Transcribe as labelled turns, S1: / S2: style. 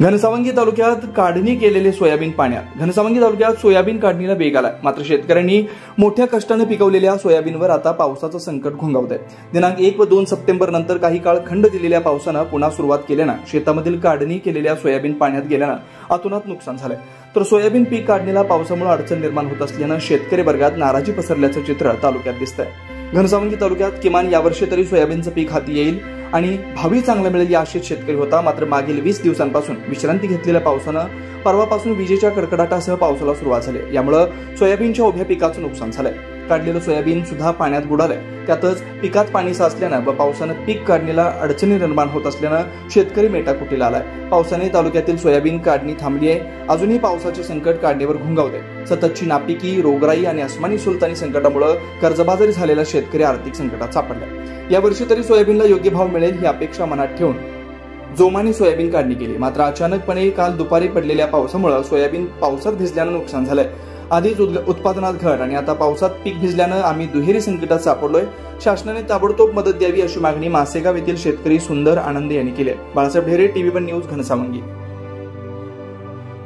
S1: घनसावंगी तालुक्यात काढणी केलेले सोयाबीन पाण्यात। घनसावंगी तालुक्यात सोयाबीन काढणीला वेग आलाय। मात्र शेतकऱ्यांनी मोठ्या कष्टाने पिकवलेल्या सोयाबीनवर आता पावसाचं संकट घोंगावतंय। दिनांक 1 व 2 सप्टेंबर नंतर काही काळ खंड दिलेल्या पावसानं पुन्हा सुरुवात केल्यानं शेतामधील काढणी केलेल्या सोयाबीन पाण्यात गेल्यानं अतोनात नुकसान झालंय। तर सोयाबीन पीक काढणीला पावसामुळे अडचण निर्माण होत असल्यानं शेतकरी वर्गात नाराजी पसरल्याचं चित्र तालुक्यात दिसतंय। घनसावंगी तालुक्यात किमान यावर्षी तरी सोयाबीनचं पीक हाती येईल आणि भावी चांगला मिळेल या आशेत शेतकरी होता। मात्र मागील 20 दिवसांपासून विश्रांती घेतलेल्या पावसानं परवापासून विजेच्या कडकडाटासह पावसाला सुरुवात झाली। यामुळे सोयाबीनच्या उभ्या पिकाचं नुकसान झालंय। काढलेलं सोयाबीन सुद्धा पाण्यात बुडालंय। त्यातच पिकात पाणी साचल्यानं व पावसानं पीक काढणीला अडचणी निर्माण होत असल्यानं शेतकरी मेटाकुटीला आलाय। पावसाने तालुक्यातील सोयाबीन काढणी थांबली आहे। अजूनही पावसाचे संकट काढणीवर घोंगावते। सततची नापिकी, रोगराई आणि अस्मानी सुलतानी संकटामुळे कर्जबाजारी झालेला शेतकरी आर्थिक संकटात सापडला। यावर्षी तरी सोयाबीनला योग्य भाव मिळेल ही अपेक्षा मनात ठेवून जोमाने सोयाबीन काढणी केली। मात्र अचानकपणे काल दुपारी पडलेल्या पावसामुळे सोयाबीन पावसात भिजल्यानं नुकसान झालंय। आधीच उत्पादनात घट आणि आता पावसात पीक भिजल्यानं आम्ही दुहेरी संकटात सापडलोय। शासनाने ताबडतोब मदत द्यावी अशी मागणी मासेगाव येथील शेतकरी सुंदर आनंद यांनी केली आहे। Balasaheb Dhere, TV1 news, Ghansawangi.